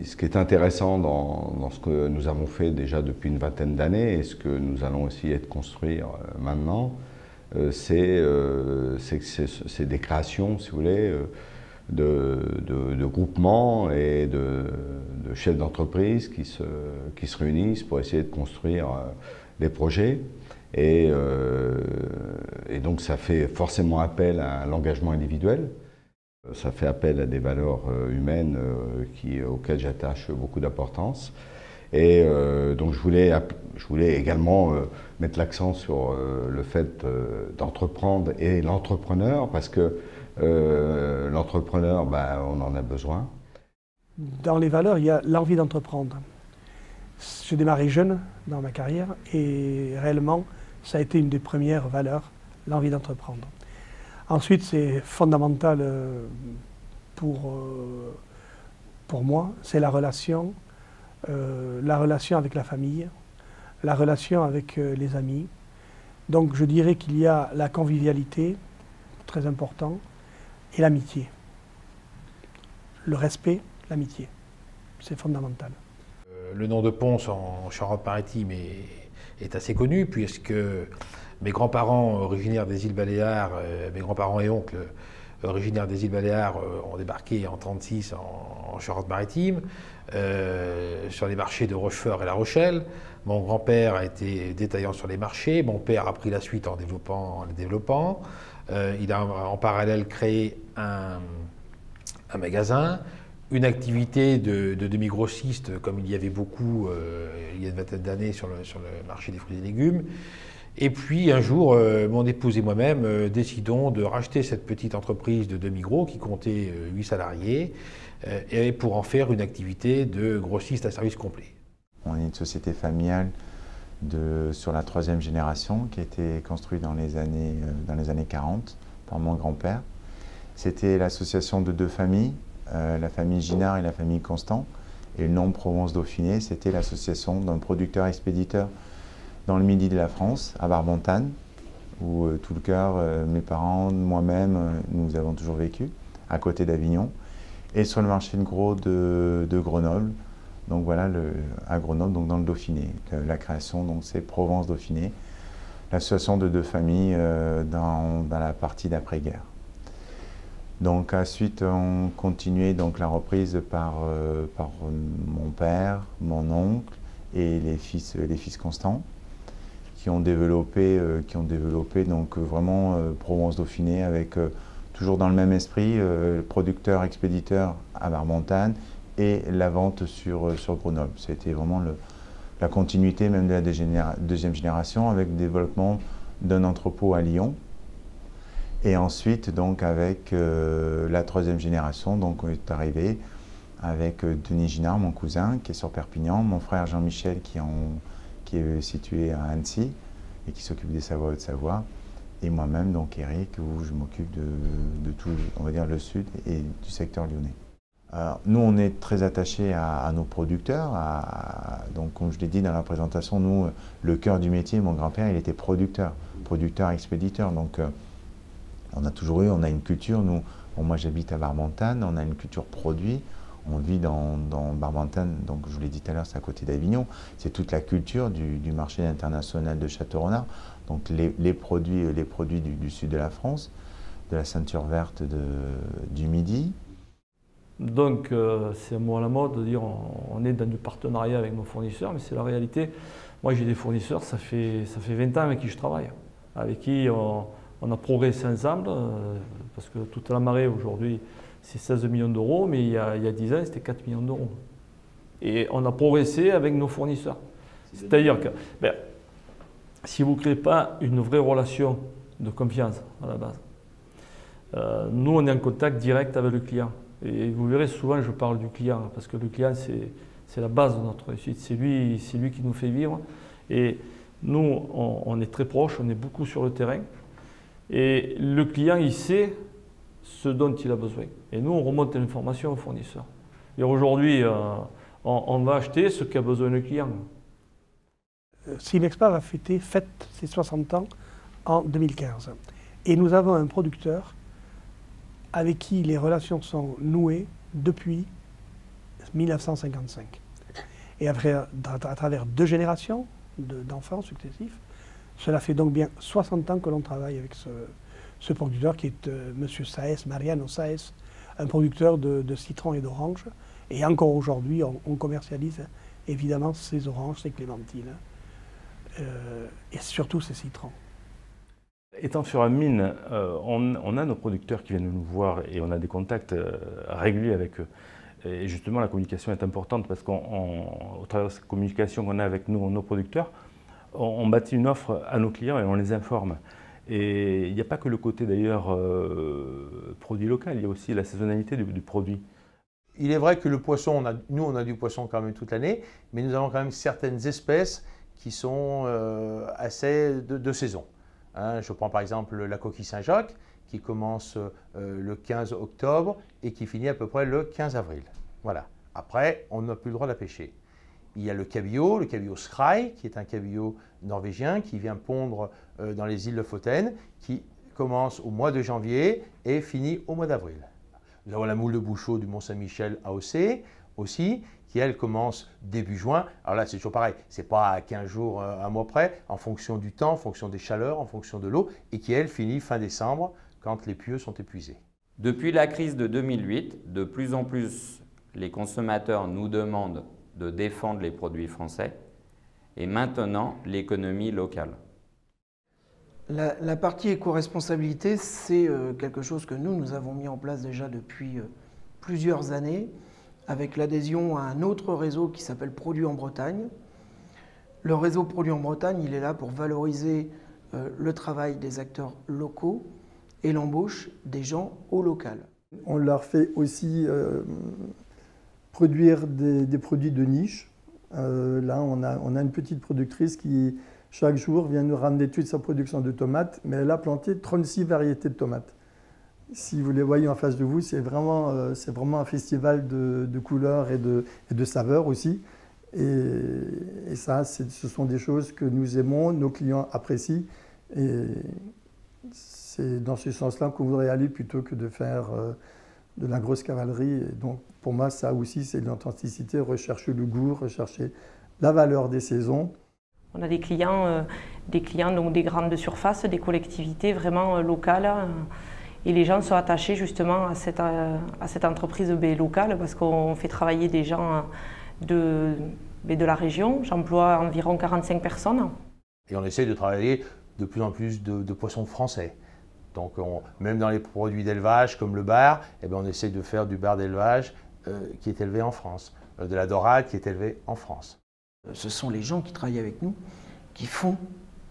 Ce qui est intéressant dans ce que nous avons fait déjà depuis une vingtaine d'années et ce que nous allons essayer de construire maintenant, c'est des créations, si vous voulez, de groupements et de chefs d'entreprise qui se réunissent pour essayer de construire des projets. Et donc ça fait forcément appel à l'engagement individuel. Ça fait appel à des valeurs humaines auxquelles j'attache beaucoup d'importance. Et donc je voulais également mettre l'accent sur le fait d'entreprendre et l'entrepreneur, parce que l'entrepreneur, on en a besoin. Dans les valeurs, il y a l'envie d'entreprendre. J'ai démarré jeune dans ma carrière et réellement, ça a été une des premières valeurs, l'envie d'entreprendre. Ensuite, c'est fondamental pour moi, c'est la relation avec la famille, la relation avec les amis. Donc je dirais qu'il y a la convivialité, très important, et l'amitié. Le respect, l'amitié, c'est fondamental. Le nom de Pons en Charente-Maritime est assez connu puisque mes grands-parents originaires des îles Baléares, mes grands-parents et oncles originaires des îles Baléares ont débarqué en 1936 en Charente-Maritime, sur les marchés de Rochefort et La Rochelle. Mon grand-père a été détaillant sur les marchés, mon père a pris la suite en les développant. Il a en parallèle créé un magasin, une activité de demi-grossiste, comme il y avait beaucoup il y a une vingtaine d'années sur le marché des fruits et légumes. Et puis un jour, mon épouse et moi-même décidons de racheter cette petite entreprise de demi-gros qui comptait 8 salariés et pour en faire une activité de grossiste à service complet. On est une société familiale sur la 3e génération qui a été construite dans les années 40 par mon grand-père. C'était l'association de 2 familles, la famille Ginard et la famille Constant. Et le nom Provence-Dauphiné, c'était l'association d'un producteur-expéditeur dans le midi de la France, à Barbentane, où tout le cœur, mes parents, moi-même, nous avons toujours vécu, à côté d'Avignon, et sur le marché de gros de Grenoble, donc voilà, à Grenoble, donc dans le Dauphiné. La création, donc c'est Provence-Dauphiné, l'association de 2 familles dans la partie d'après-guerre. Donc ensuite, on continuait donc la reprise par mon père, mon oncle et les fils Constant, qui ont développé donc vraiment Provence-Dauphiné avec toujours dans le même esprit, producteur-expéditeur à Barbentane et la vente sur Grenoble. C'était vraiment la continuité même de la 2e génération avec le développement d'un entrepôt à Lyon. Et ensuite, donc, avec la 3e génération, donc, on est arrivé avec Denis Ginard, mon cousin, qui est sur Perpignan, mon frère Jean-Michel, qui est situé à Annecy et qui s'occupe des Savoie Haute-Savoie, et moi-même, donc Eric, où je m'occupe de tout, on va dire, le sud et du secteur lyonnais. Alors, nous, on est très attachés à nos producteurs. Donc, comme je l'ai dit dans la présentation, nous, le cœur du métier, mon grand-père, il était producteur-expéditeur. Donc, on a une culture, nous, moi j'habite à Barbentane, on a une culture produit, on vit dans Barbentane, donc je vous l'ai dit tout à l'heure, c'est à côté d'Avignon, c'est toute la culture du marché international de Château-Renard, donc les produits du sud de la France, de la ceinture verte du Midi. Donc c'est un mot à la mode de dire on est dans du partenariat avec nos fournisseurs, mais c'est la réalité. Moi j'ai des fournisseurs, ça fait 20 ans avec qui je travaille, avec qui on a progressé ensemble, parce que toute la marée aujourd'hui, c'est 16 millions d'euros, mais il y a 10 ans, c'était 4 millions d'euros. Et on a progressé avec nos fournisseurs. C'est-à-dire que si vous ne créez pas une vraie relation de confiance à la base, nous, on est en contact direct avec le client. Et vous verrez, souvent, je parle du client, parce que le client, c'est la base de notre réussite. C'est lui qui nous fait vivre. Et nous, on est très proches, on est beaucoup sur le terrain. Et le client, il sait ce dont il a besoin. Et nous, on remonte l'information au fournisseur. Et aujourd'hui, on va acheter ce qu'a besoin le client. Simexpa fête ses 60 ans en 2015. Et nous avons un producteur avec qui les relations sont nouées depuis 1955. Et après, à travers 2 générations d'enfants successifs, cela fait donc bien 60 ans que l'on travaille avec ce producteur qui est M. Saez, Mariano Saez, un producteur de citrons et d'oranges. Et encore aujourd'hui, on commercialise évidemment ces oranges, ces clémentines et surtout ces citrons. Étant sur une mine, on a nos producteurs qui viennent nous voir et on a des contacts réguliers avec eux. Et justement, la communication est importante parce qu'au travers de cette communication qu'on a avec nos producteurs, on bâtit une offre à nos clients et on les informe. Et il n'y a pas que le côté d'ailleurs produit local, il y a aussi la saisonnalité du produit. Il est vrai que le poisson, nous on a du poisson quand même toute l'année, mais nous avons quand même certaines espèces qui sont assez de saison. Hein, je prends par exemple la coquille Saint-Jacques qui commence le 15 octobre et qui finit à peu près le 15 avril. Voilà. Après, on n'a plus le droit de la pêcher. Il y a le cabillaud skrei, qui est un cabillaud norvégien qui vient pondre dans les îles Lofoten, qui commence au mois de janvier et finit au mois d'avril. Nous avons la moule de Bouchot du Mont-Saint-Michel AOC aussi, qui elle commence début juin. Alors là, c'est toujours pareil, c'est pas à 15 jours, un mois près, en fonction du temps, en fonction des chaleurs, en fonction de l'eau, et qui elle finit fin décembre quand les pieux sont épuisés. Depuis la crise de 2008, de plus en plus, les consommateurs nous demandent de défendre les produits français et maintenant l'économie locale. La partie éco-responsabilité, c'est quelque chose que nous avons mis en place déjà depuis plusieurs années avec l'adhésion à un autre réseau qui s'appelle Produits en Bretagne. Le réseau Produits en Bretagne, il est là pour valoriser le travail des acteurs locaux et l'embauche des gens au local. On leur fait aussi produire des produits de niche. Là, on a une petite productrice qui, chaque jour, vient nous ramener toute sa production de tomates, mais elle a planté 36 variétés de tomates. Si vous les voyez en face de vous, c'est vraiment un festival de couleurs et de saveurs aussi. Et ça, ce sont des choses que nous aimons, nos clients apprécient. Et c'est dans ce sens-là qu'on voudrait aller plutôt que de faire de la grosse cavalerie. Et donc, pour moi, ça aussi, c'est de l'authenticité, rechercher le goût, rechercher la valeur des saisons. On a des clients donc des grandes surfaces, des collectivités vraiment locales. Et les gens sont attachés justement à cette entreprise locale parce qu'on fait travailler des gens de la région. J'emploie environ 45 personnes. Et on essaie de travailler de plus en plus de poissons français. Donc même dans les produits d'élevage comme le bar, eh bien on essaie de faire du bar d'élevage qui est élevé en France, de la dorade qui est élevée en France. Ce sont les gens qui travaillent avec nous qui font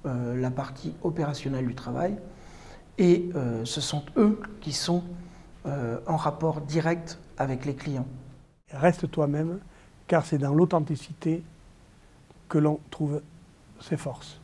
la partie opérationnelle du travail et ce sont eux qui sont en rapport direct avec les clients. Reste toi-même, car c'est dans l'authenticité que l'on trouve ses forces.